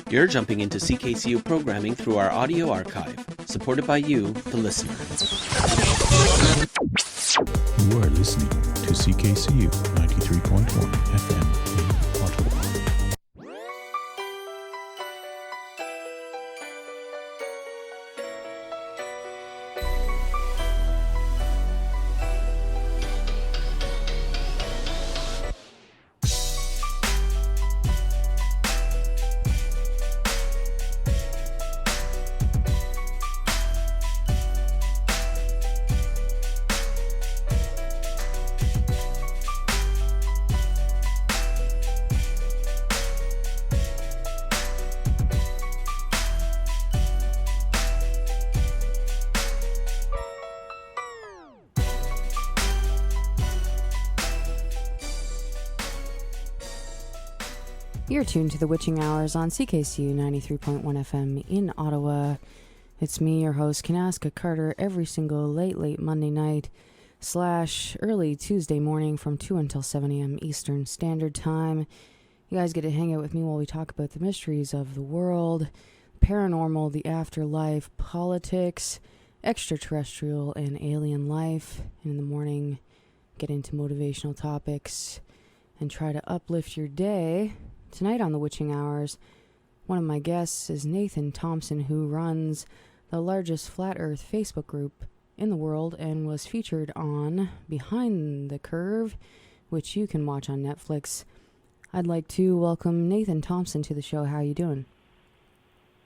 You're jumping into CKCU programming through our audio archive, supported by you, the listener. You are listening to CKCU 93.1 FM in Ottawa. You're tuned to the Witching Hours on CKCU 93.1 FM in Ottawa. It's me, your host, Kanaska Carter, every single late Monday night / early Tuesday morning from 2 until 7 a.m. Eastern Standard Time. You guys get to hang out with me while we talk about the mysteries of the world, paranormal, the afterlife, politics, extraterrestrial and alien life. And in the morning, get into motivational topics and try to uplift your day. Tonight on the Witching Hours, one of my guests is Nathan Thompson, who runs the largest Flat Earth Facebook group in the world and was featured on Behind the Curve, which you can watch on Netflix. I'd like to welcome Nathan Thompson to the show. How are you doing?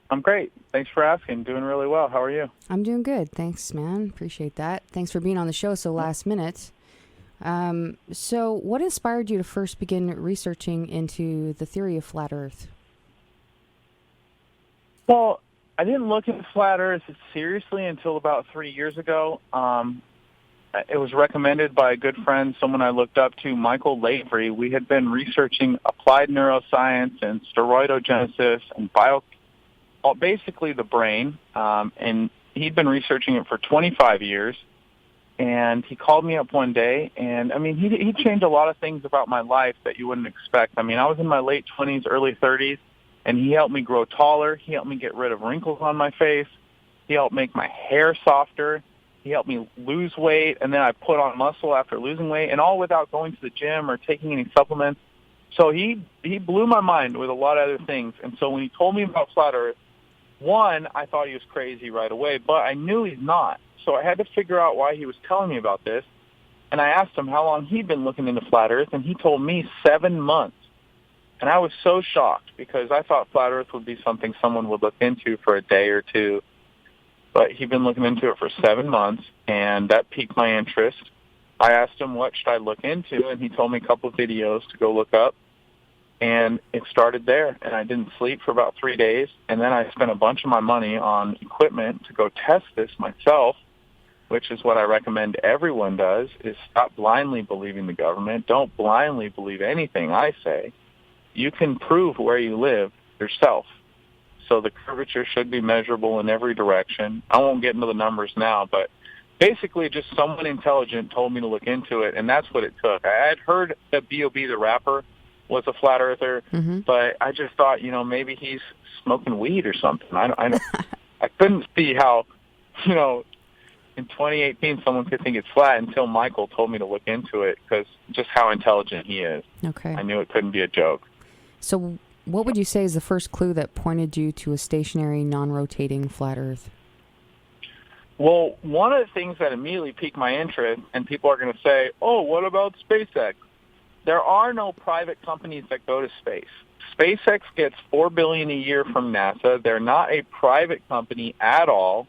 I'm great. Thanks for asking. Doing really well. How are you? I'm doing good. Thanks, man. Appreciate that. Thanks for being on the show so last minute. So what inspired you to first begin researching into the theory of Flat Earth? Well, I didn't look into Flat Earth seriously until about 3 years ago. It was recommended by a good friend, someone I looked up to, Michael Lavery. We had been researching applied neuroscience and steroidogenesis and basically the brain, and he'd been researching it for 25 years. And he called me up one day, and, I mean, he changed a lot of things about my life that you wouldn't expect. I mean, I was in my late 20s, early 30s, and he helped me grow taller. He helped me get rid of wrinkles on my face. He helped make my hair softer. He helped me lose weight, and then I put on muscle after losing weight, and all without going to the gym or taking any supplements. So he blew my mind with a lot of other things. And so when he told me about Flat Earth, one, I thought he was crazy right away, but I knew he's not. So I had to figure out why he was telling me about this. And I asked him how long he'd been looking into Flat Earth, and he told me 7 months. And I was so shocked because I thought Flat Earth would be something someone would look into for a day or two. But he'd been looking into it for 7 months, and that piqued my interest. I asked him what should I look into, and he told me a couple of videos to go look up. And it started there, and I didn't sleep for about 3 days. And then I spent a bunch of my money on equipment to go test this myself, which is what I recommend everyone does, is stop blindly believing the government. Don't blindly believe anything I say. You can prove where you live yourself. So the curvature should be measurable in every direction. I won't get into the numbers now, but basically just someone intelligent told me to look into it, and that's what it took. I had heard that B.O.B. the rapper was a flat earther, but I just thought, maybe he's smoking weed or something. I couldn't see how, in 2018, someone could think it's flat until Michael told me to look into it, because just how intelligent he is. Okay. I knew it couldn't be a joke. So what would you say is the first clue that pointed you to a stationary, non-rotating flat Earth? Well, one of the things that immediately piqued my interest, and people are going to say, oh, what about SpaceX? There are no private companies that go to space. SpaceX gets $4 billion a year from NASA. They're not a private company at all.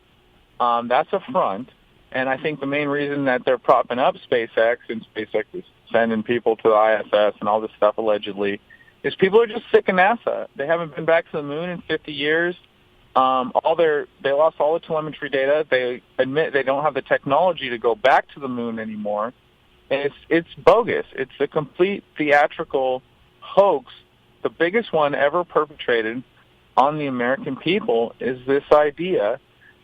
That's a front. And I think the main reason that they're propping up SpaceX, and SpaceX is sending people to the ISS and all this stuff allegedly, is people are just sick of NASA. They haven't been back to the moon in 50 years. They lost all the telemetry data. They admit they don't have the technology to go back to the moon anymore. And it's bogus. It's a complete theatrical hoax. The biggest one ever perpetrated on the American people is this idea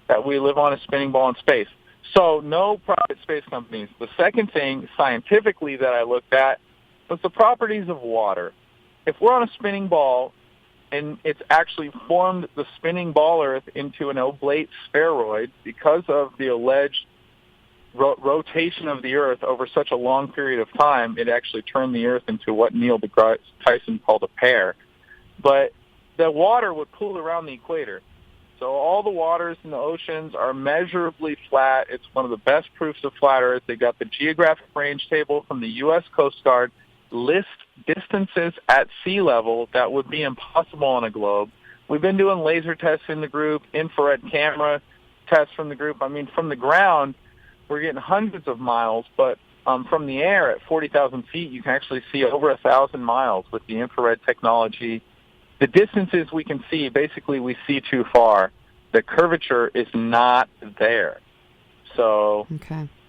that we live on a spinning ball in space. So no private space companies. The second thing scientifically that I looked at was the properties of water. If we're on a spinning ball, and it's actually formed the spinning ball Earth into an oblate spheroid because of the alleged rotation of the Earth over such a long period of time. It actually turned the Earth into what Neil deGrasse Tyson called a pear. But the water would pool around the equator. So all the waters in the oceans are measurably flat. It's one of the best proofs of flat Earth. They got the geographic range table from the U.S. Coast Guard, list distances at sea level that would be impossible on a globe. We've been doing laser tests in the group, infrared camera tests from the group. I mean, from the ground, we're getting hundreds of miles, but from the air at 40,000 feet, you can actually see over 1,000 miles with the infrared technology. The distances we can see, basically we see too far. The curvature is not there. So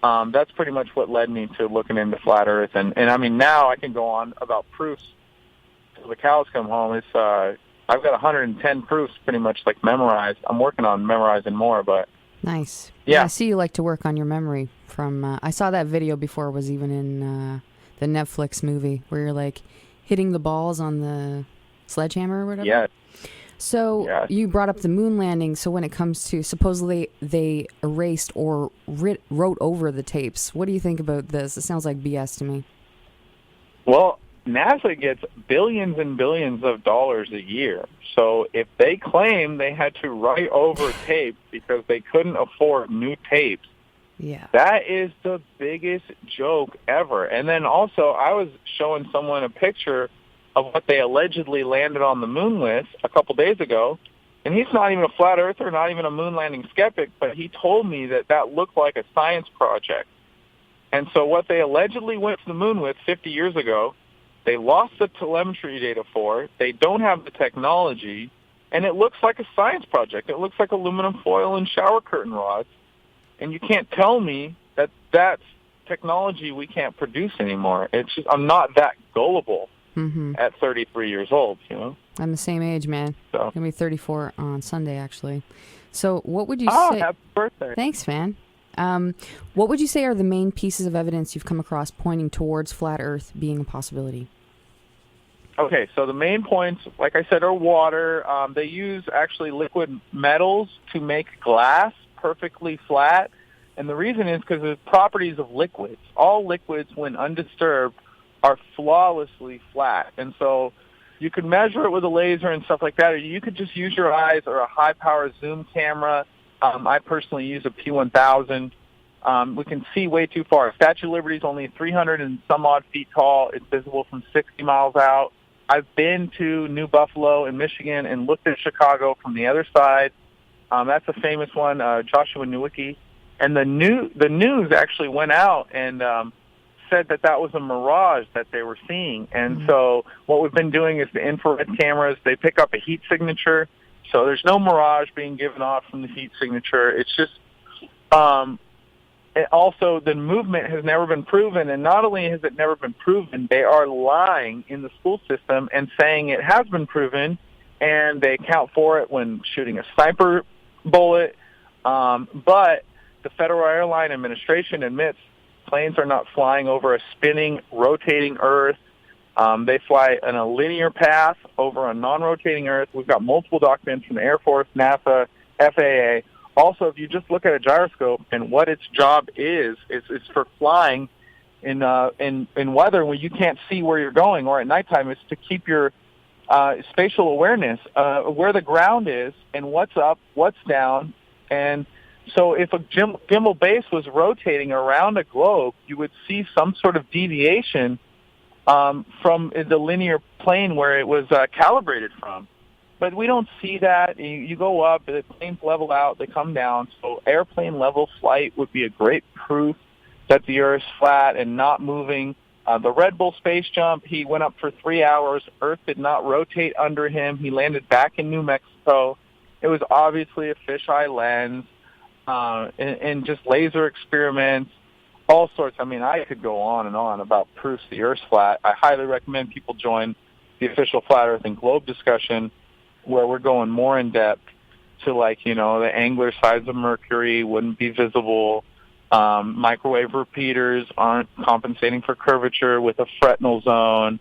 that's pretty much what led me to looking into flat Earth. And I mean, now I can go on about proofs till the cows come home. It's I've got 110 proofs pretty much like memorized. I'm working on memorizing more, but nice. Yeah, I see you like to work on your memory. From I saw that video before it was even in the Netflix movie where you're like hitting the balls on the sledgehammer or whatever. Yeah. So you brought up the moon landing. So when it comes to supposedly they erased or wrote over the tapes, what do you think about this? It sounds like BS to me. Well, NASA gets billions and billions of dollars a year. So if they claim they had to write over tapes because they couldn't afford new tapes, that is the biggest joke ever. And then also I was showing someone a picture of what they allegedly landed on the moon with a couple days ago, and he's not even a flat earther, not even a moon landing skeptic, but he told me that that looked like a science project. And so what they allegedly went to the moon with 50 years ago, they lost the telemetry data for, they don't have the technology, and it looks like a science project. It looks like aluminum foil and shower curtain rods, and you can't tell me that that's technology we can't produce anymore. It's just, I'm not that gullible. At 33 years old, you know. I'm the same age, man. So. I'm going to be 34 on Sunday, actually. So what would you say... Oh, happy birthday. Thanks, man. What would you say are the main pieces of evidence you've come across pointing towards flat Earth being a possibility? Okay, so the main points, like I said, are water. They use actually liquid metals to make glass perfectly flat. And the reason is because of the properties of liquids. All liquids, when undisturbed, are flawlessly flat. And so you could measure it with a laser and stuff like that, or you could just use your eyes or a high-power zoom camera. I personally use a P1000. We can see way too far. Statue of Liberty is only 300 and some odd feet tall. It's visible from 60 miles out. I've been to New Buffalo in Michigan and looked at Chicago from the other side. That's a famous one, Joshua Nowicki. And the news actually went out and said that was a mirage that they were seeing. And so what we've been doing is the infrared cameras, they pick up a heat signature. So there's no mirage being given off from the heat signature. It's just also the movement has never been proven. And not only has it never been proven, they are lying in the school system and saying it has been proven, and they account for it when shooting a sniper bullet. But the Federal Airline Administration admits planes are not flying over a spinning, rotating Earth. They fly in a linear path over a non-rotating Earth. We've got multiple documents from the Air Force, NASA, FAA. Also, if you just look at a gyroscope and what its job is, it's for flying in weather when you can't see where you're going, or at nighttime, it's to keep your spatial awareness where the ground is and what's up, what's down. And so if a gimbal base was rotating around a globe, you would see some sort of deviation from the linear plane where it was calibrated from. But we don't see that. You go up, the planes level out, they come down. So airplane level flight would be a great proof that the Earth's flat and not moving. The Red Bull space jump, he went up for 3 hours. Earth did not rotate under him. He landed back in New Mexico. It was obviously a fisheye lens. And just laser experiments, all sorts. I mean, I could go on and on about proofs the Earth's flat. I highly recommend people join the official Flat Earth and Globe discussion, where we're going more in depth to, like, you know, the angular sides of Mercury wouldn't be visible. Microwave repeaters aren't compensating for curvature with a Fresnel zone.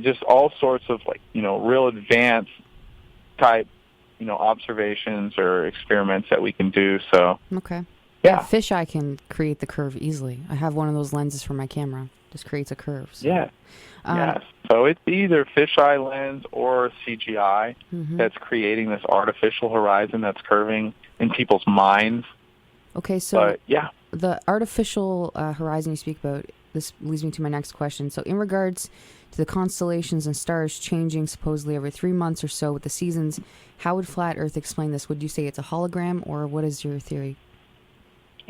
Just all sorts of, like, you know, real advanced type, observations or experiments that we can do. So Okay. yeah. Fisheye can create the curve easily. I have one of those lenses for my camera. Just creates a curve. So. Yeah. Yes. So it's either fisheye lens or CGI that's creating this artificial horizon that's curving in people's minds. Okay, so but, yeah. The artificial horizon you speak about, this leads me to my next question. So in regards to the constellations and stars changing supposedly every 3 months or so with the seasons, how would Flat Earth explain this? Would you say it's a hologram, or what is your theory?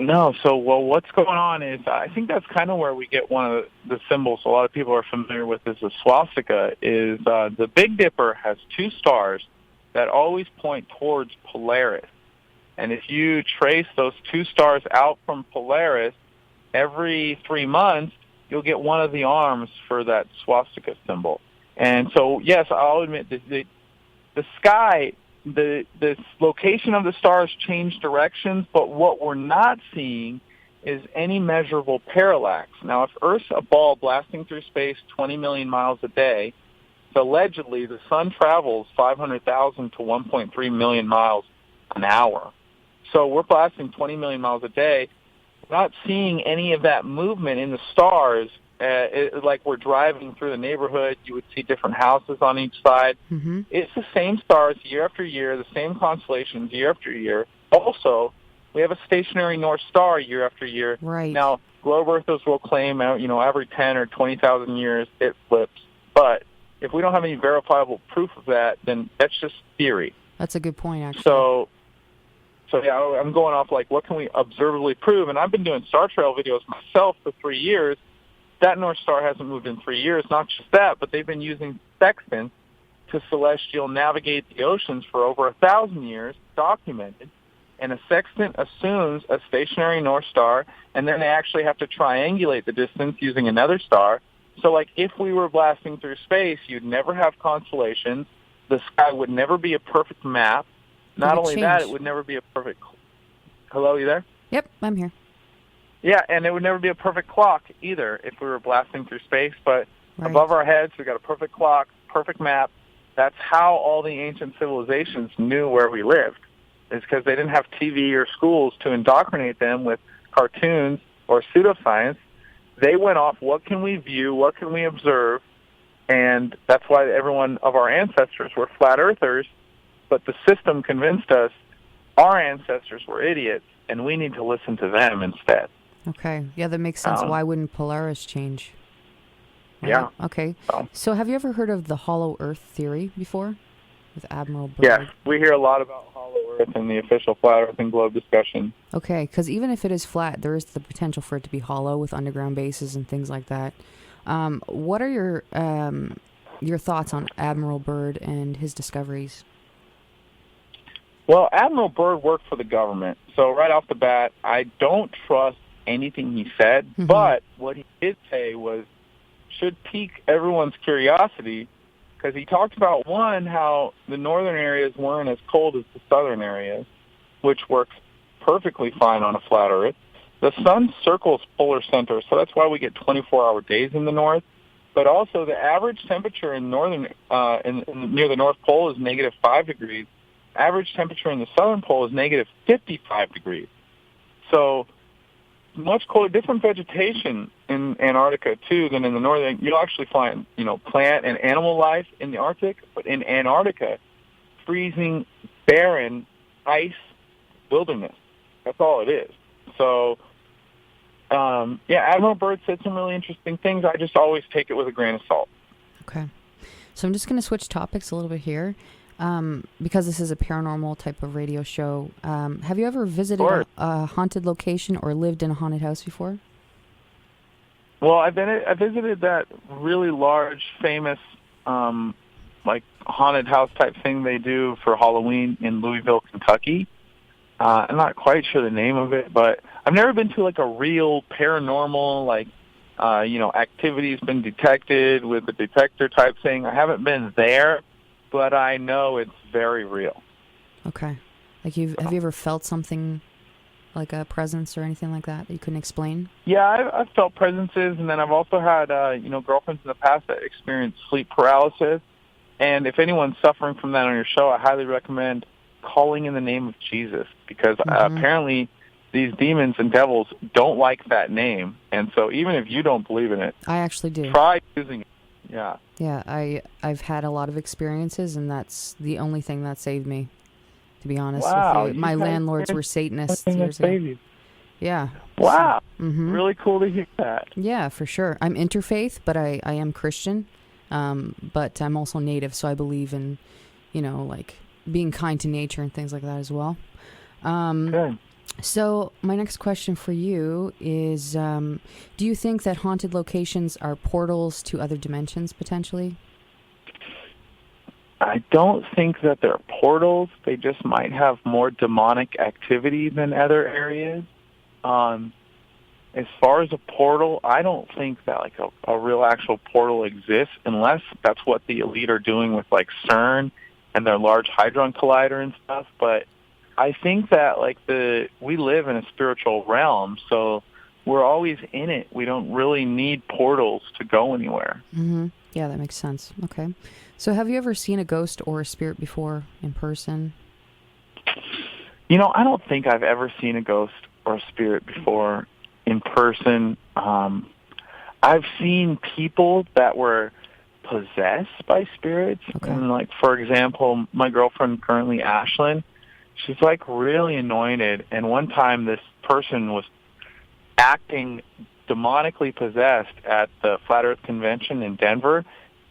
No, so what's going on is I think that's kind of where we get one of the symbols a lot of people are familiar with is the swastika. Is the Big Dipper has two stars that always point towards Polaris, and if you trace those two stars out from Polaris every 3 months, you'll get one of the arms for that swastika symbol. And so, yes, I'll admit the sky. The location of the stars change directions, but what we're not seeing is any measurable parallax. Now, if Earth's a ball blasting through space 20 million miles a day, so allegedly the sun travels 500,000 to 1.3 million miles an hour. So we're blasting 20 million miles a day. We're not seeing any of that movement in the stars. Like we're driving through the neighborhood, you would see different houses on each side. Mm-hmm. It's the same stars year after year, the same constellations year after year. Also, we have a stationary North Star year after year. Right. Now, globe earthers will claim, every 10 or 20,000 years it flips. But if we don't have any verifiable proof of that, then that's just theory. That's a good point, actually. So yeah, I'm going off what can we observably prove? And I've been doing star trail videos myself for 3 years. That North Star hasn't moved in 3 years. Not just that, but they've been using sextants to celestial navigate the oceans for over 1,000 years, documented. And a sextant assumes a stationary North Star, and then they actually have to triangulate the distance using another star. So, if we were blasting through space, you'd never have constellations. The sky would never be a perfect map. Not only that, it would never be a perfect... Hello, you there? Yep, I'm here. Yeah, and it would never be a perfect clock either if we were blasting through space. But above our heads, we got a perfect clock, perfect map. That's how all the ancient civilizations knew where we lived. It's because they didn't have TV or schools to indoctrinate them with cartoons or pseudoscience. They went off, what can we view, what can we observe, and that's why every one of our ancestors were flat earthers, but the system convinced us our ancestors were idiots, and we need to listen to them instead. Okay. Yeah, that makes sense. Why wouldn't Polaris change? Right. Yeah. Okay. So have you ever heard of the hollow Earth theory before with Admiral Byrd? Yes, we hear a lot about hollow Earth in the official Flat Earth and Globe discussion. Okay, because even if it is flat, there is the potential for it to be hollow with underground bases and things like that. What are your thoughts on Admiral Byrd and his discoveries? Well, Admiral Byrd worked for the government, so right off the bat, I don't trust anything he said, but what he did say should pique everyone's curiosity, because he talked about, one, how the northern areas weren't as cold as the southern areas, which works perfectly fine on a flat Earth. The sun circles polar center, so that's why we get 24-hour days in the north. But also, the average temperature in northern near the North Pole is negative 5 degrees. Average temperature in the southern pole is negative 55 degrees. So much colder, different vegetation in Antarctica, too, than in the northern. You'll actually find, plant and animal life in the Arctic, but in Antarctica, freezing, barren, ice, wilderness. That's all it is. So, Admiral Byrd said some really interesting things. I just always take it with a grain of salt. Okay. So I'm just going to switch topics a little bit here. Because this is a paranormal type of radio show, have you ever visited a haunted location or lived in a haunted house before? Well, I visited that really large, famous, haunted house type thing they do for Halloween in Louisville, Kentucky. I'm not quite sure the name of it, but I've never been to a real paranormal, activity's been detected with a detector type thing. I haven't been there. But I know it's very real. Okay. Have you ever felt something like a presence or anything like that you couldn't explain? Yeah, I've felt presences, and then I've also had, girlfriends in the past that experienced sleep paralysis. And if anyone's suffering from that on your show, I highly recommend calling in the name of Jesus, because apparently these demons and devils don't like that name. And so even if you don't believe in it, I actually do. Try using it. Yeah. Yeah, I've had a lot of experiences, and that's the only thing that saved me, to be honest Wow, with you. My landlords were Satanists years ago. Yeah. Wow. So, really cool to hear that. Yeah, for sure. I'm interfaith, but I am Christian. But I'm also Native, so I believe in, like being kind to nature and things like that as well. Good. So my next question for you is, do you think that haunted locations are portals to other dimensions, potentially? I don't think that they're portals. They just might have more demonic activity than other areas. As far as a portal, I don't think that like a real actual portal exists, unless that's what the elite are doing with like CERN and their Large Hadron Collider and stuff. But I think that like we live in a spiritual realm, so we're always in it. We don't really need portals to go anywhere. Mm-hmm. Yeah, that makes sense. Okay. So have you ever seen a ghost or a spirit before in person? I don't think I've ever seen a ghost or a spirit before in person. I've seen people that were possessed by spirits. Okay. And like, for example, my girlfriend currently, Ashlyn, she's like really anointed. And one time this person was acting demonically possessed at the Flat Earth Convention in Denver.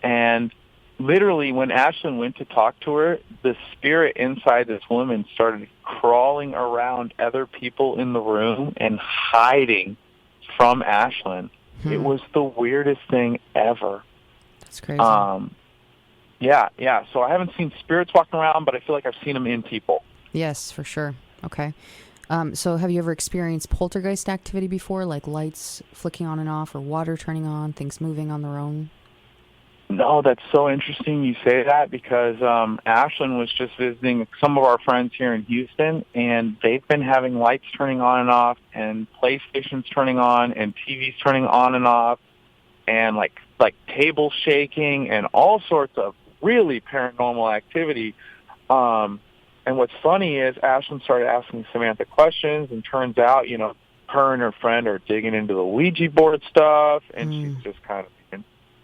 And literally when Ashlyn went to talk to her, the spirit inside this woman started crawling around other people in the room and hiding from Ashlyn. It was the weirdest thing ever. That's crazy. Yeah. So I haven't seen spirits walking around, but I feel like I've seen them in people. Yes, for sure. Okay. So have you ever experienced poltergeist activity before, like lights flicking on and off or water turning on, things moving on their own? No, that's so interesting you say that, because Ashlyn was just visiting some of our friends here in Houston, and they've been having lights turning on and off, and PlayStations turning on, and TVs turning on and off, and like tables shaking, and all sorts of really paranormal activity. And what's funny is Ashlyn started asking Samantha questions, and turns out, her and her friend are digging into the Ouija board stuff, and she's just kind of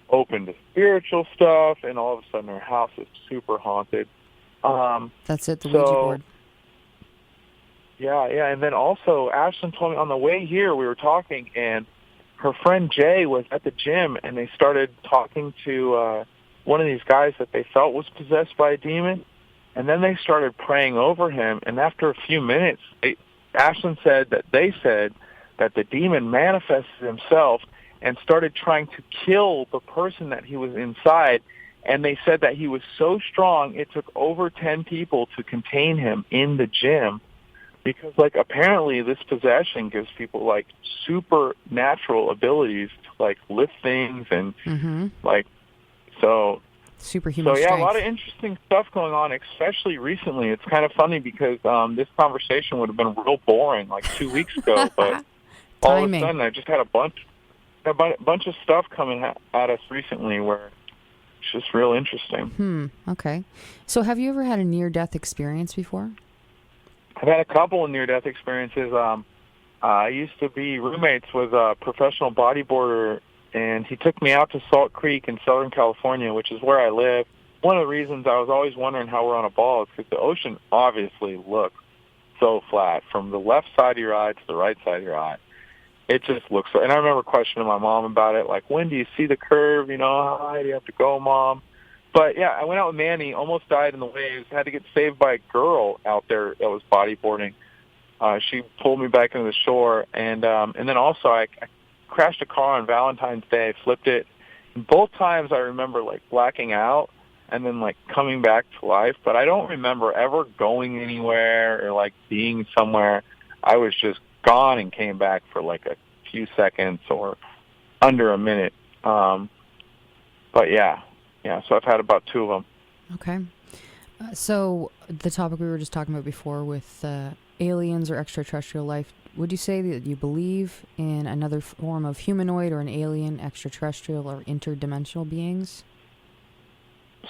open to spiritual stuff, and all of a sudden her house is super haunted. That's it, the Ouija board. Yeah, and then also Ashlyn told me on the way here we were talking, and her friend Jay was at the gym, and they started talking to one of these guys that they felt was possessed by a demon, and then they started praying over him, and after a few minutes, Ashlyn said that the demon manifested himself and started trying to kill the person that he was inside. And they said that he was so strong, it took over 10 people to contain him in the gym, because, like, apparently this possession gives people, like, supernatural abilities to, like, lift things and, like, so... Superhuman strength. strength. A lot of interesting stuff going on, especially recently. It's kind of funny because this conversation would have been real boring, like, 2 weeks ago, but all of a sudden I just had a bunch of stuff coming at us recently where it's just real interesting. Okay. So have you ever had a near-death experience before? I've had a couple of near-death experiences. I used to be roommates with a professional bodyboarder, and he took me out to Salt Creek in Southern California, which is where I live. One of the reasons I was always wondering how we're on a ball is because the ocean obviously looks so flat. From the left side of your eye to the right side of your eye, it just looks so. And I remember questioning my mom about it, like, when do you see the curve? How high do you have to go, Mom? But, yeah, I went out with Manny, almost died in the waves, had to get saved by a girl out there that was bodyboarding. She pulled me back into the shore. And then also I crashed a car on Valentine's Day, flipped it. And both times I remember, like, blacking out and then, like, coming back to life. But I don't remember ever going anywhere or, like, being somewhere. I was just gone and came back for like a few seconds or under a minute. But yeah, so I've had about 2 of them. Okay. So the topic we were just talking about before with aliens or extraterrestrial life, would you say that you believe in another form of humanoid or an alien, extraterrestrial, or interdimensional beings?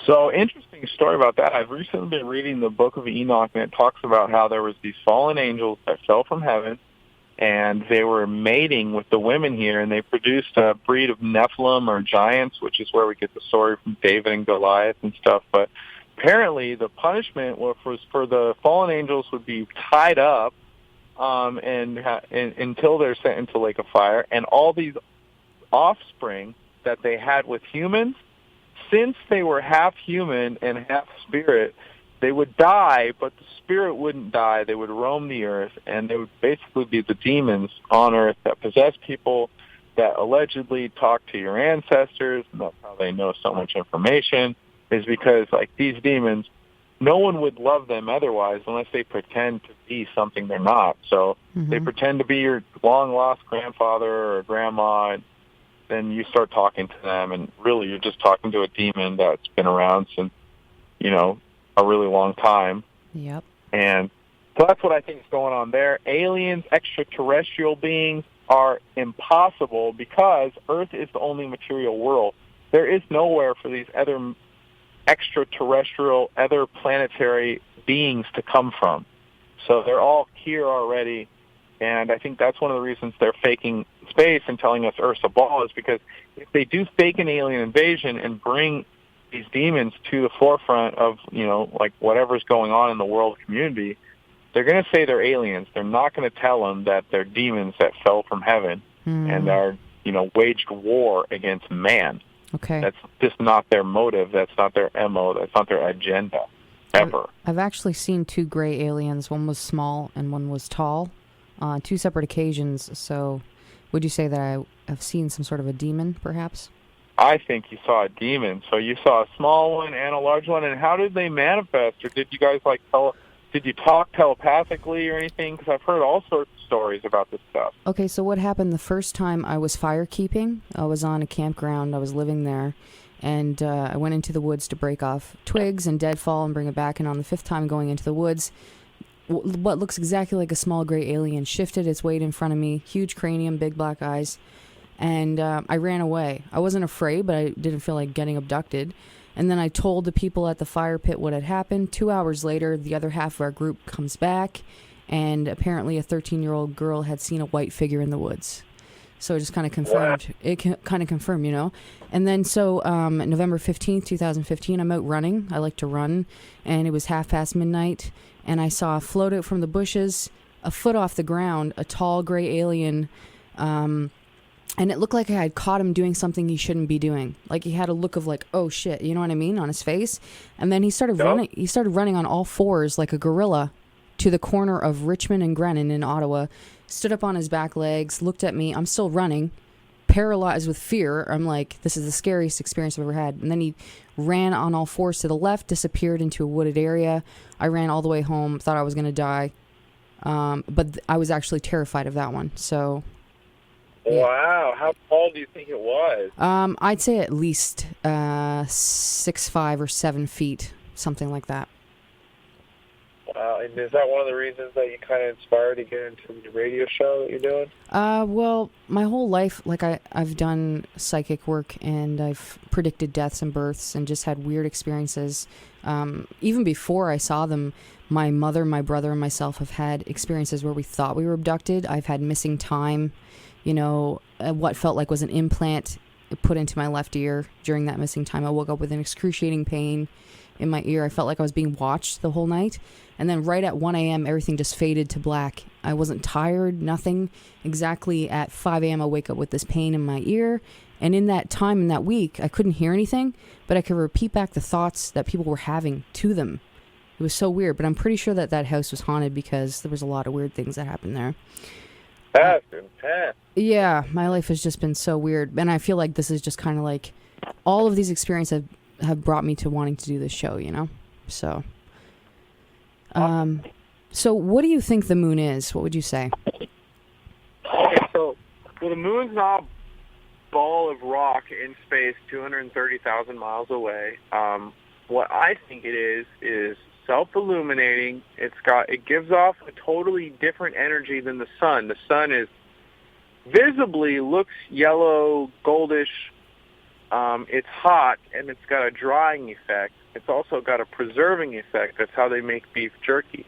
So, interesting story about that. I've recently been reading the Book of Enoch, and it talks about how there was these fallen angels that fell from heaven, and they were mating with the women here, and they produced a breed of Nephilim or giants, which is where we get the story from David and Goliath and stuff. But apparently the punishment was for the fallen angels would be tied up until they're sent into the lake of fire, and all these offspring that they had with humans, since they were half human and half spirit, they would die, but the spirit wouldn't die. They would roam the earth, and they would basically be the demons on earth that possess people, that allegedly talk to your ancestors, and that's how they know so much information, is because, like, these demons, no one would love them otherwise unless they pretend to be something they're not. So they pretend to be your long-lost grandfather or grandma, and then you start talking to them, and really you're just talking to a demon that's been around since, a really long time. Yep. And so that's what I think is going on there. Aliens, extraterrestrial beings are impossible because Earth is the only material world. There is nowhere for these other extraterrestrial, other planetary beings to come from. So they're all here already, and I think that's one of the reasons they're faking space and telling us Earth's a ball, is because if they do fake an alien invasion and bring these demons to the forefront of, like whatever's going on in the world community, they're going to say they're aliens. They're not going to tell them that they're demons that fell from heaven and are, waged war against man. Okay. That's just not their motive. That's not their MO. That's not their agenda, ever. I've actually seen two gray aliens. One was small and one was tall on two separate occasions. So would you say that I have seen some sort of a demon, perhaps? I think you saw a demon. So you saw a small one and a large one. And how did they manifest? Or did you guys, did you talk telepathically or anything? Because I've heard all sorts of stories about this stuff. Okay, so what happened the first time I was firekeeping? I was on a campground. I was living there. And I went into the woods to break off twigs and deadfall and bring it back. And on the fifth time going into the woods, what looks exactly like a small gray alien shifted its weight in front of me. Huge cranium, big black eyes. And I ran away. I wasn't afraid, but I didn't feel like getting abducted. And then I told the people at the fire pit what had happened. 2 hours later, the other half of our group comes back, and apparently a 13-year-old girl had seen a white figure in the woods. So it just kind of confirmed. What? It kind of confirmed, And then so November 15th, 2015, I'm out running. I like to run. And it was midnight, and I saw float out from the bushes, a foot off the ground, a tall gray alien. And it looked like I had caught him doing something he shouldn't be doing. Like, he had a look of like, oh shit, you know what I mean, on his face. And then he started running. He started running on all fours like a gorilla to the corner of Richmond and Grennan in Ottawa. Stood up on his back legs, looked at me. I'm still running, paralyzed with fear. I'm like, this is the scariest experience I've ever had. And then he ran on all fours to the left, disappeared into a wooded area. I ran all the way home, thought I was going to die. But I was actually terrified of that one. So... Yeah. Wow. How tall do you think it was? I'd say at least 6'5" or 7 feet, something like that. Wow. And is that one of the reasons that you kind of inspired to get into the radio show that you're doing? Well, my whole life, I've done psychic work, and I've predicted deaths and births and just had weird experiences. Even before I saw them, my mother, my brother, and myself have had experiences where we thought we were abducted. I've had missing time. What felt like was an implant put into my left ear during that missing time. I woke up with an excruciating pain in my ear. I felt like I was being watched the whole night. And then right at 1 a.m., everything just faded to black. I wasn't tired, nothing. Exactly at 5 a.m., I wake up with this pain in my ear. And in that time, in that week, I couldn't hear anything, but I could repeat back the thoughts that people were having to them. It was so weird, but I'm pretty sure that house was haunted because there was a lot of weird things that happened there. That's intense. Yeah, my life has just been so weird. And I feel like this is just kind of like all of these experiences have brought me to wanting to do this show, So, so what do you think the moon is? What would you say? Okay, so the moon's not a ball of rock in space 230,000 miles away. What I think it is self-illuminating. It gives off a totally different energy than the sun. The sun is visibly looks yellow, goldish, it's hot, and it's got a drying effect. It's also got a preserving effect. That's how they make beef jerky.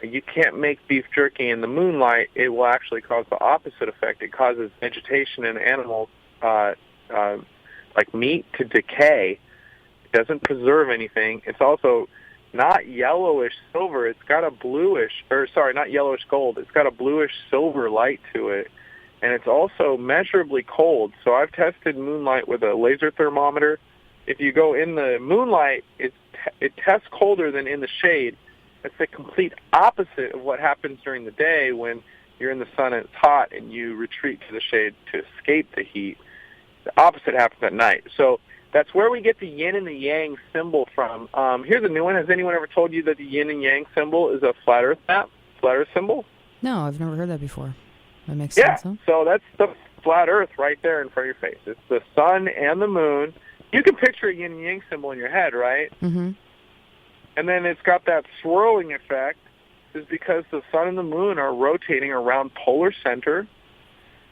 You can't make beef jerky in the moonlight. It will actually cause the opposite effect. It causes vegetation in animals, like meat, to decay. It doesn't preserve anything. It's also not yellowish silver. It's got a not yellowish gold. It's got a bluish silver light to it. And it's also measurably cold. So I've tested moonlight with a laser thermometer. If you go in the moonlight, it tests colder than in the shade. It's the complete opposite of what happens during the day when you're in the sun and it's hot and you retreat to the shade to escape the heat. The opposite happens at night. So that's where we get the yin and the yang symbol from. Here's a new one. Has anyone ever told you that the yin and yang symbol is a flat earth map, flat earth symbol? No, I've never heard that before. That makes sense, huh? So that's the flat earth right there in front of your face. It's the sun and the moon. You can picture a yin and yang symbol in your head, right? Mm-hmm. And then it's got that swirling effect is because the sun and the moon are rotating around polar center.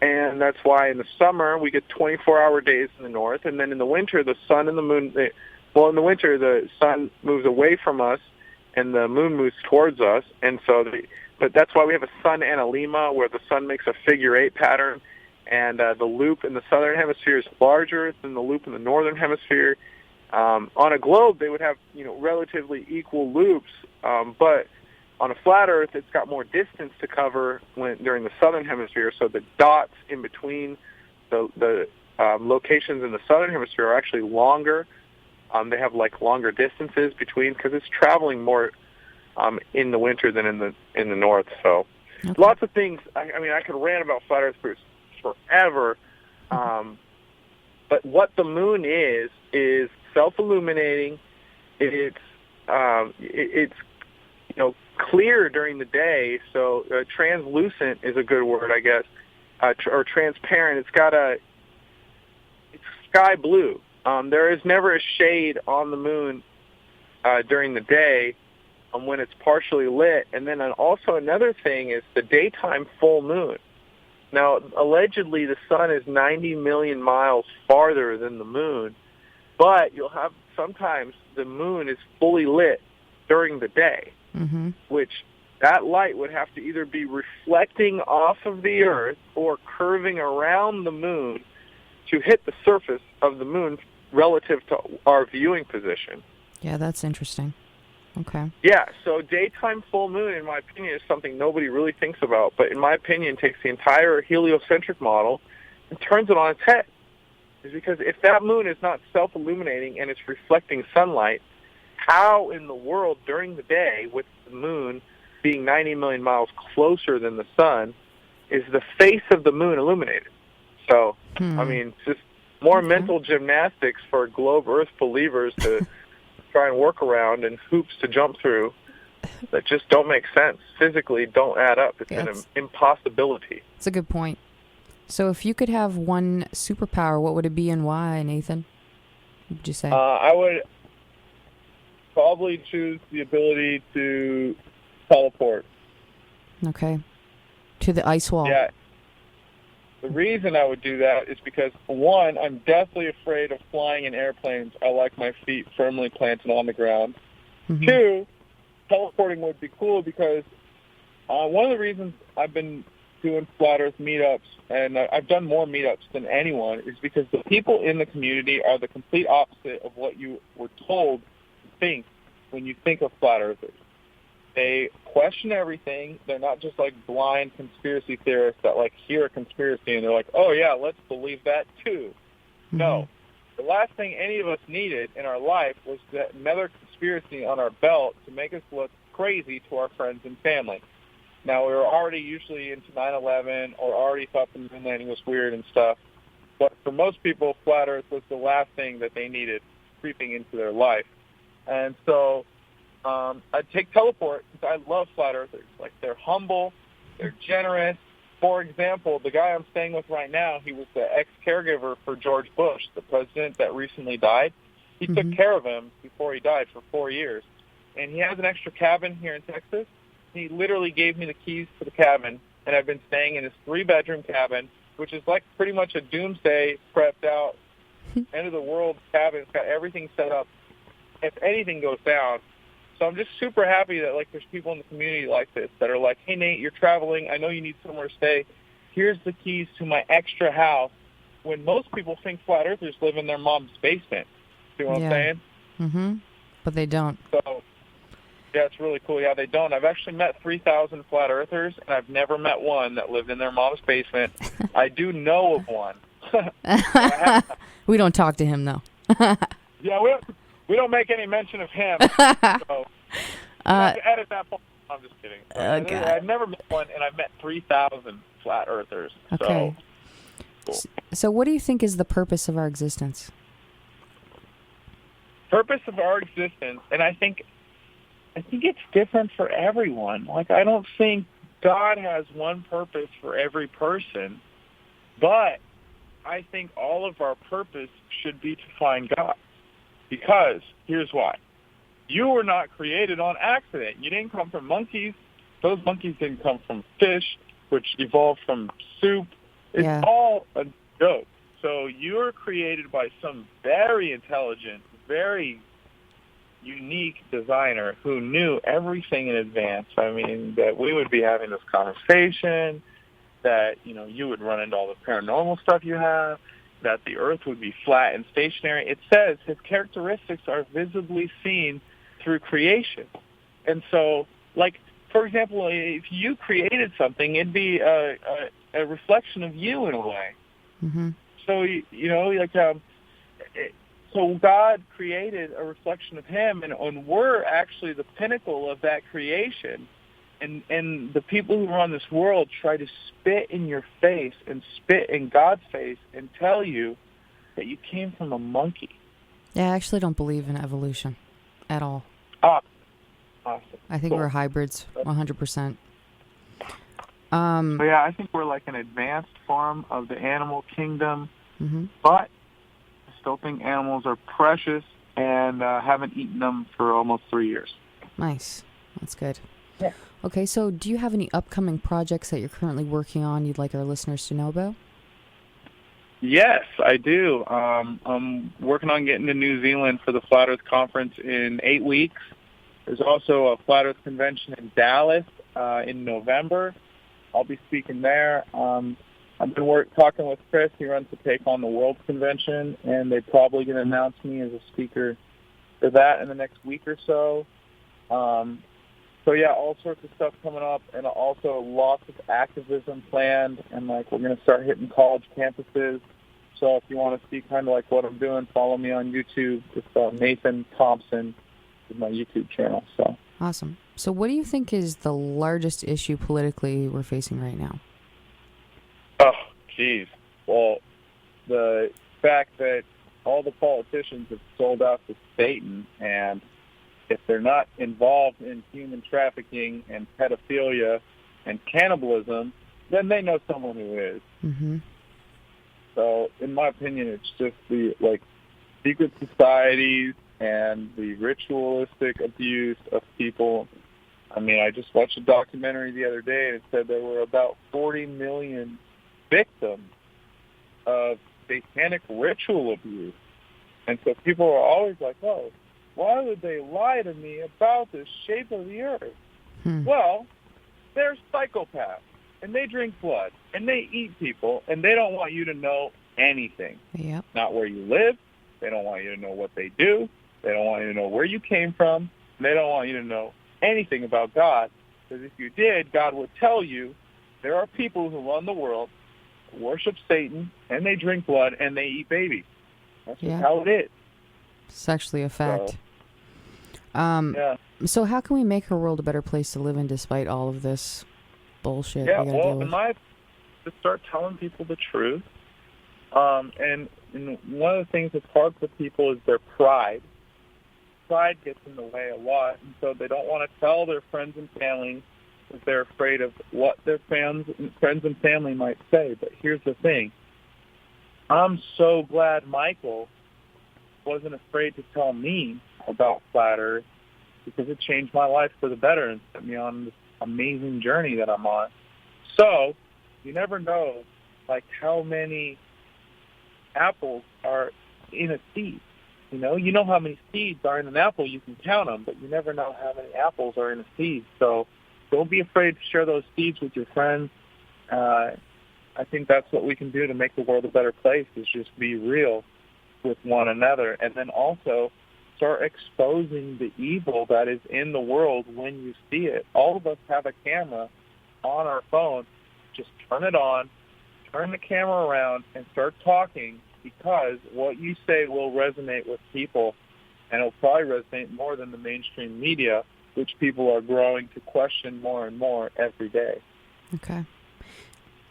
And that's why in the summer we get 24-hour days in the north. And then in the winter, the sun and the moon, in the winter, the sun moves away from us and the moon moves towards us. And so, but that's why we have a sun analemma where the sun makes a figure-8 pattern. And the loop in the southern hemisphere is larger than the loop in the northern hemisphere. On a globe, they would have, relatively equal loops, but on a flat Earth, it's got more distance to cover during the southern hemisphere. So the dots in between the locations in the southern hemisphere are actually longer. They have longer distances between because it's traveling more in the winter than in the north. So lots of things. I could rant about flat Earth forever. But what the moon is self-illuminating. It's clear during the day, so translucent is a good word, I guess, or transparent. It's sky blue. There is never a shade on the moon during the day when it's partially lit. And then also another thing is the daytime full moon. Now, allegedly, the sun is 90 million miles farther than the moon, but you'll have sometimes the moon is fully lit during the day, which that light would have to either be reflecting off of the Earth or curving around the moon to hit the surface of the moon relative to our viewing position. Yeah, that's interesting. Okay. Yeah, so daytime full moon, in my opinion, is something nobody really thinks about, but in my opinion takes the entire heliocentric model and turns it on its head. Is because if that moon is not self-illuminating and it's reflecting sunlight, how in the world during the day, with the moon being 90 million miles closer than the sun, is the face of the moon illuminated? So, it's just more mental gymnastics for globe Earth believers to try and work around and hoops to jump through that just don't make sense. Physically don't add up. It's an impossibility. It's a good point. So if you could have one superpower, what would it be and why, Nathan? What would you say? I would probably choose the ability to teleport. Okay. To the ice wall. Yeah. The reason I would do that is because, one, I'm deathly afraid of flying in airplanes. I like my feet firmly planted on the ground. Two, teleporting would be cool because one of the reasons I've been doing flat Earth meetups, and I've done more meetups than anyone, is because the people in the community are the complete opposite of what you were told to think when you think of flat Earthers. They question everything. They're not just blind conspiracy theorists that hear a conspiracy and they're like, oh yeah, let's believe that too. No. The last thing any of us needed in our life was another conspiracy on our belt to make us look crazy to our friends and family. Now, we were already usually into 9/11 or already thought the moon landing was weird and stuff. But for most people, flat Earth was the last thing that they needed creeping into their life. And so I'd take teleport because I love flat Earthers. They're humble, they're generous. For example, the guy I'm staying with right now, he was the ex-caregiver for George Bush, the president that recently died. He took care of him before he died for 4 years. And he has an extra cabin here in Texas. He literally gave me the keys to the cabin, and I've been staying in his 3-bedroom cabin, which is pretty much a doomsday prepped out end of the world cabin. It's got everything set up if anything goes down. So I'm just super happy that, like, there's people in the community like this that are like, hey, Nate, you're traveling. I know you need somewhere to stay. Here's the keys to my extra house. When most people think flat earthers live in their mom's basement. See what I'm saying? Mm-hmm. But they don't. So, yeah, it's really cool. Yeah, they don't. I've actually met 3,000 flat earthers, and I've never met one that lived in their mom's basement. I do know of one. We don't talk to him, though. Yeah, we don't make any mention of him. So, edit that part. I'm just kidding. Okay. I've never met one, and I've met 3,000 flat earthers. Okay. So, cool. So what do you think is the purpose of our existence? Purpose of our existence, and I think it's different for everyone. Like, I don't think God has one purpose for every person, but I think all of our purpose should be to find God. Because here's why. You were not created on accident. You didn't come from monkeys. Those monkeys didn't come from fish, which evolved from soup. It's all a joke. So you're created by some very intelligent, very unique designer who knew everything in advance. I mean, that we would be having this conversation, that, you know, you would run into all the paranormal stuff you have, that the earth would be flat and stationary. It says his characteristics are visibly seen through creation. And so, like, for example, if you created something, it'd be a reflection of you in a way. Mm-hmm. So, you know, like, so God created a reflection of him, and we're actually the pinnacle of that creation. And the people who run this world try to spit in your face and spit in God's face and tell you that you came from a monkey. Yeah, I actually don't believe in evolution at all. Awesome. I think we're hybrids, 100%. So yeah, I think we're like an advanced form of the animal kingdom, mm-hmm. but I still think animals are precious, and haven't eaten them for almost 3 years. Nice. That's good. Yeah. Okay, so do you have any upcoming projects that you're currently working on you'd like our listeners to know about? Yes, I do. I'm working on getting to New Zealand for the Flat Earth Conference in 8 weeks. There's also a Flat Earth Convention in Dallas in November. I'll be speaking there. I've been talking with Chris. He runs the Take on the World Convention, and they're probably going to announce me as a speaker for that in the next week or so. So yeah, all sorts of stuff coming up, and also lots of activism planned, and like we're going to start hitting college campuses. So if you want to see kind of like what I'm doing, follow me on YouTube. It's Nathan Thompson is my YouTube channel. So awesome. So what do you think is the largest issue politically we're facing right now? Oh, geez. Well, the fact that all the politicians have sold out to Satan, and if they're not involved in human trafficking and pedophilia and cannibalism, then they know someone who is. Mm-hmm. So, in my opinion, it's just the, like, secret societies and the ritualistic abuse of people. I mean, I just watched a documentary the other day, and it said there were about 40 million victims of satanic ritual abuse. And so people are always like, oh, why would they lie to me about the shape of the earth? Well, they're psychopaths, and they drink blood, and they eat people, and they don't want you to know anything. Yep. Not where you live. They don't want you to know what they do. They don't want you to know where you came from. They don't want you to know anything about God, because if you did, God would tell you there are people who run the world, worship Satan, and they drink blood, and they eat babies. That's just how it is. It's actually a fact. So, So how can we make our world a better place to live in despite all of this bullshit? Yeah, well, just start telling people the truth. And one of the things that's hard for people is their pride. Pride gets in the way a lot, and so they don't want to tell their friends and family because they're afraid of what their friends and family might say. But here's the thing. I'm so glad Michael wasn't afraid to tell me about Flat Earth, because it changed my life for the better and set me on this amazing journey that I'm on. So you never know, like, how many apples are in a seed. You know how many seeds are in an apple, you can count them, but you never know how many apples are in a seed. So don't be afraid to share those seeds with your friends. I think that's what we can do to make the world a better place, is just be real with one another. And then also start exposing the evil that is in the world when you see it. All of us have a camera on our phone. Just turn it on, turn the camera around, and start talking, because what you say will resonate with people, and it'll probably resonate more than the mainstream media, which people are growing to question more and more every day. Okay.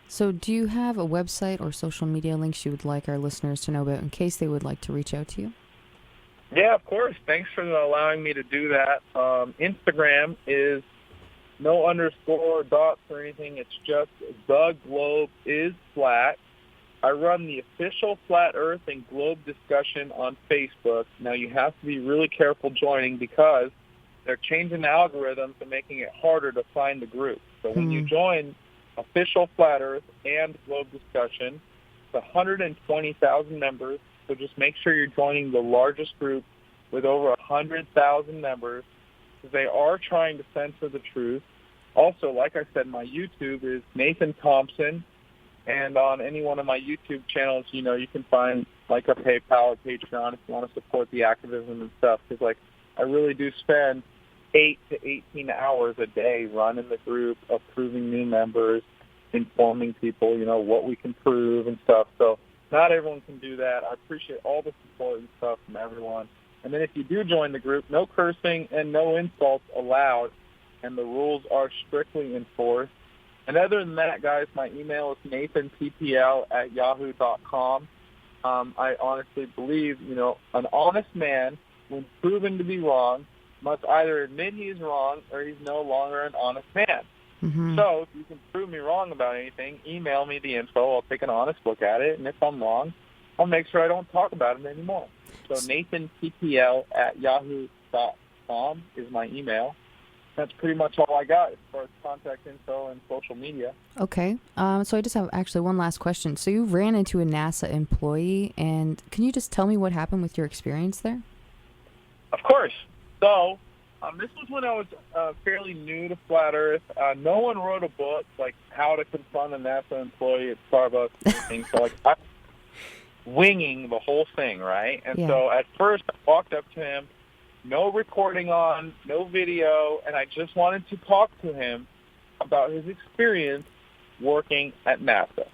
So do you have a website or social media links you would like our listeners to know about in case they would like to reach out to you? Yeah, of course. Thanks for allowing me to do that. Instagram is no underscore dots or anything. It's just The Globe is Flat. I run the official Flat Earth and Globe discussion on Facebook. Now, you have to be really careful joining, because they're changing the algorithms and making it harder to find the group. So when you join official Flat Earth and Globe discussion, it's 120,000 members. So just make sure you're joining the largest group with over 100,000 members, because they are trying to censor the truth. Also, like I said, my YouTube is Nathan Thompson. And on any one of my YouTube channels, you can find like a PayPal or Patreon if you want to support the activism and stuff. Because I really do spend 8 to 18 hours a day running the group, approving new members, informing people, what we can prove and stuff. So not everyone can do that. I appreciate all the support and stuff from everyone. And then if you do join the group, no cursing and no insults allowed, and the rules are strictly enforced. And other than that, guys, my email is nathanppl@yahoo.com. I honestly believe, an honest man, when proven to be wrong, must either admit he's wrong or he's no longer an honest man. Mm-hmm. So if you can prove me wrong about anything, email me the info. I'll take an honest look at it. And if I'm wrong, I'll make sure I don't talk about it anymore. So nathanppl@yahoo.com is my email. That's pretty much all I got as far as contact info and social media. Okay. So I just have actually one last question. So you ran into a NASA employee, and can you just tell me what happened with your experience there? Of course. So this was when I was fairly new to Flat Earth. No one wrote a book like how to confront a NASA employee at Starbucks or anything. So I was winging the whole thing, right? And so at first I walked up to him. No recording on, no video, and I just wanted to talk to him about his experience working at NASA.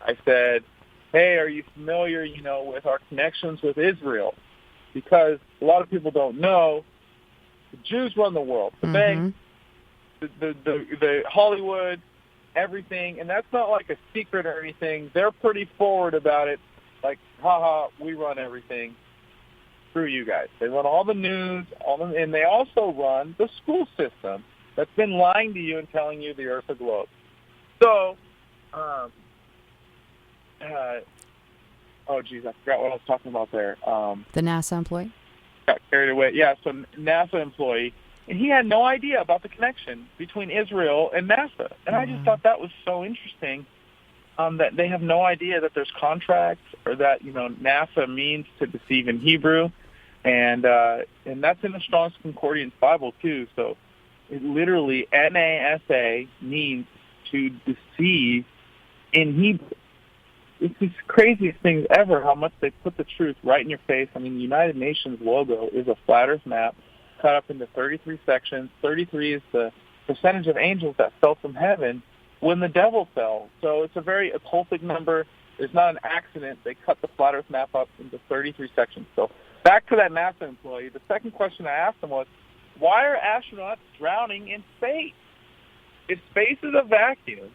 I said, hey, are you familiar, with our connections with Israel? Because a lot of people don't know, the Jews run the world. The bank, the Hollywood, everything, and that's not like a secret or anything. They're pretty forward about it, like, haha, we run everything. Through you guys. They run all the news, and they also run the school system that's been lying to you and telling you the Earth's a globe. So, I forgot what I was talking about there. The NASA employee? Got carried away. Yeah, so NASA employee, and he had no idea about the connection between Israel and NASA. And I just thought that was so interesting, that they have no idea that there's contracts, or that, NASA means to deceive in Hebrew. And that's in the Strong's Concordance Bible, too. So it literally, NASA means to deceive in Hebrew. It's the craziest thing ever, how much they put the truth right in your face. I mean, the United Nations logo is a flat Earth map cut up into 33 sections. 33 is the percentage of angels that fell from heaven when the devil fell. So it's a very occultic number. It's not an accident. They cut the flat Earth map up into 33 sections. So back to that NASA employee, the second question I asked him was, why are astronauts drowning in space? If space is a vacuum,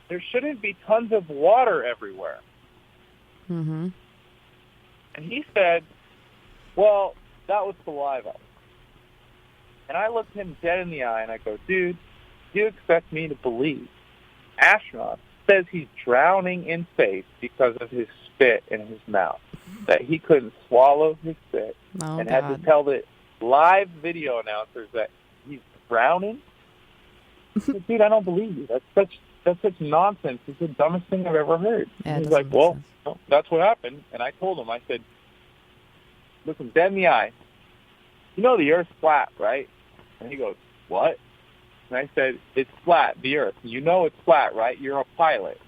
there shouldn't be tons of water everywhere. Mm-hmm. And he said, well, that was saliva. And I looked him dead in the eye, and I go, dude, do you expect me to believe astronaut says he's drowning in space because of his spit in his mouth, that he couldn't swallow his spit, and had to tell the live video announcers that he's drowning? Said, dude, I don't believe you. That's such nonsense. It's the dumbest thing I've ever heard. Yeah, he's like, well, that's what happened. And I told him, I said, looked him dead in the eye. You know the Earth's flat, right? And he goes, what? And I said, it's flat, the Earth. You know it's flat, right? You're a pilot.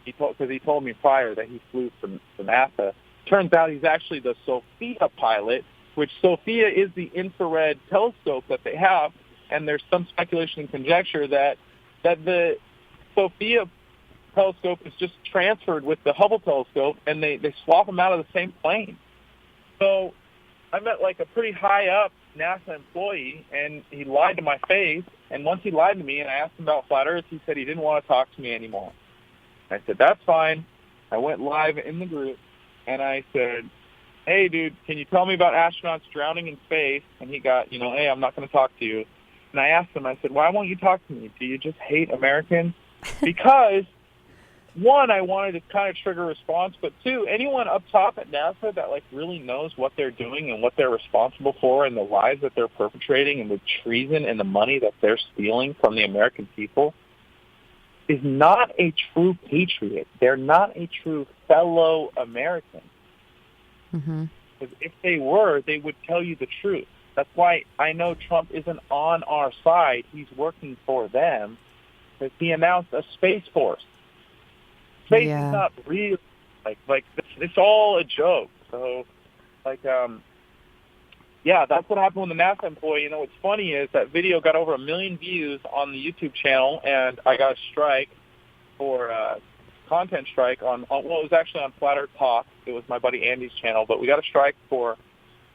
Because he told me prior that he flew for NASA. Turns out he's actually the Sophia pilot, which Sophia is the infrared telescope that they have. And there's some speculation and conjecture that the Sophia telescope is just transferred with the Hubble telescope, and they swap them out of the same plane. So I met like a pretty high up NASA employee, and he lied to my face. And once he lied to me, and I asked him about flat Earth, he said he didn't want to talk to me anymore. I said, that's fine. I went live in the group, and I said, hey, dude, can you tell me about astronauts drowning in space? And he got, hey, I'm not going to talk to you. And I asked him, I said, why won't you talk to me? Do you just hate Americans? Because, one, I wanted to kind of trigger a response, but two, anyone up top at NASA that like really knows what they're doing and what they're responsible for and the lies that they're perpetrating and the treason and the money that they're stealing from the American people is not a true patriot. They're not a true fellow American. Mm-hmm. Because if they were, they would tell you the truth. That's why I know Trump isn't on our side. He's working for them because he announced a space force. Space is not real. Like it's all a joke. So, that's what happened with the NASA employee. What's funny is that video got over 1 million views on the YouTube channel, and I got a strike for content strike on it was actually on Flat Earth Talk. It was my buddy Andy's channel, but we got a strike for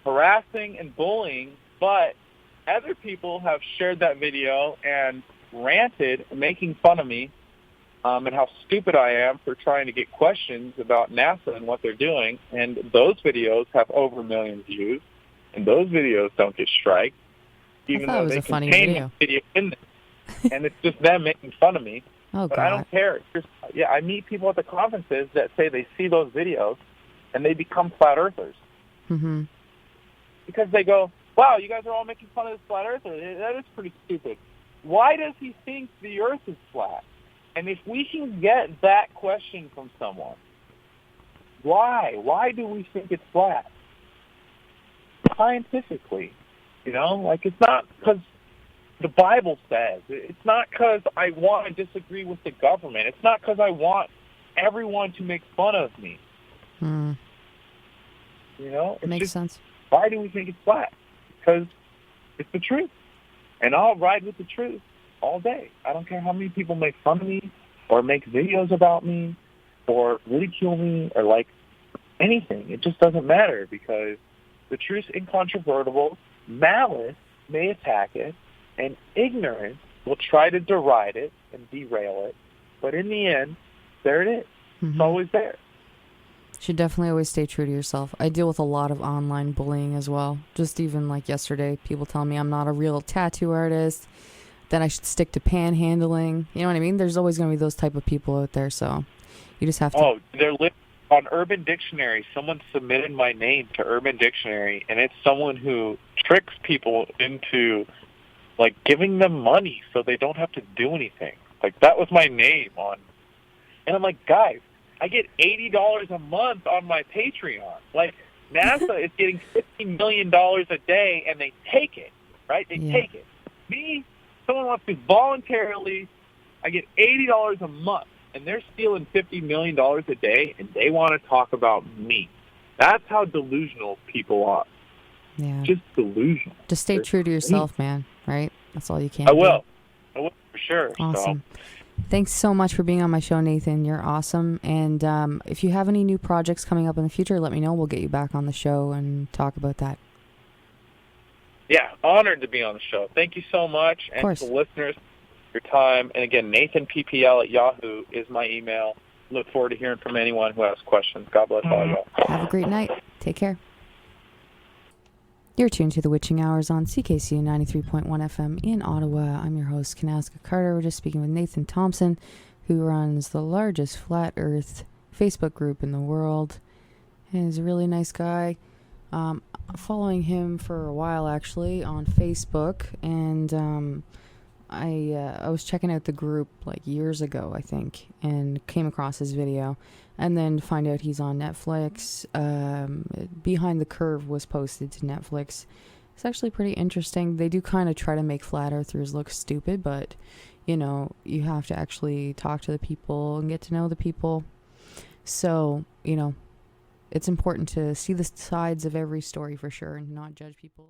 harassing and bullying. But other people have shared that video and ranted, making fun of me. And how stupid I am for trying to get questions about NASA and what they're doing. And those videos have over 1 million views, and those videos don't get striked, even though they contain video in them. And it's just them making fun of me. Oh, but God. I don't care. I meet people at the conferences that say they see those videos, and they become flat earthers. Mm-hmm. Because they go, wow, you guys are all making fun of this flat earther. That is pretty stupid. Why does he think the Earth is flat? And if we can get that question from someone, why? Why do we think it's flat? Scientifically, it's not because the Bible says. It's not because I want to disagree with the government. It's not because I want everyone to make fun of me. Mm. It makes sense. Why do we think it's flat? Because it's the truth. And I'll ride with the truth all day. I don't care how many people make fun of me or make videos about me or ridicule me or like anything. It just doesn't matter because the truth's incontrovertible. Malice may attack it, and ignorance will try to deride it and derail it. But in the end, there it is. Mm-hmm. It's always there. Should definitely always stay true to yourself. I deal with a lot of online bullying as well. Just even like yesterday, people tell me I'm not a real tattoo artist, that I should stick to panhandling. You know what I mean? There's always going to be those type of people out there, so you just have to... Oh, they're on Urban Dictionary. Someone submitted my name to Urban Dictionary, and it's someone who tricks people into, like, giving them money so they don't have to do anything. Like, that was my name on... And I'm like, guys, I get $80 a month on my Patreon. Like, NASA is getting $50 million a day, and they take it, right? They take it. Me, someone wants to voluntarily, I get $80 a month, and they're stealing $50 million a day, and they want to talk about me. That's how delusional people are. Yeah. Just delusional. Just stay true to yourself, man, right? That's all you can I do. will. I will, for sure. Awesome. So. Thanks so much for being on my show, Nathan. You're awesome. And if you have any new projects coming up in the future, let me know. We'll get you back on the show and talk about that. Yeah, honored to be on the show. Thank you so much. And to the listeners, your time. And again, NathanPPL@Yahoo is my email. Look forward to hearing from anyone who has questions. God bless all y'all. Have a great night. Take care. You're tuned to the Witching Hours on CKCU 93.1 FM in Ottawa. I'm your host, Kanaska Carter. We're just speaking with Nathan Thompson, who runs the largest Flat Earth Facebook group in the world. And he's a really nice guy. Following him for a while, actually, on Facebook. And I was checking out the group like years ago, I think, and came across his video, and then find out he's on Netflix. Behind the Curve was posted to Netflix. It's actually pretty interesting. They do kind of try to make flat earthers look stupid, but you know, you have to actually talk to the people and get to know the people. So, you know, it's important to see the sides of every story for sure and not judge people.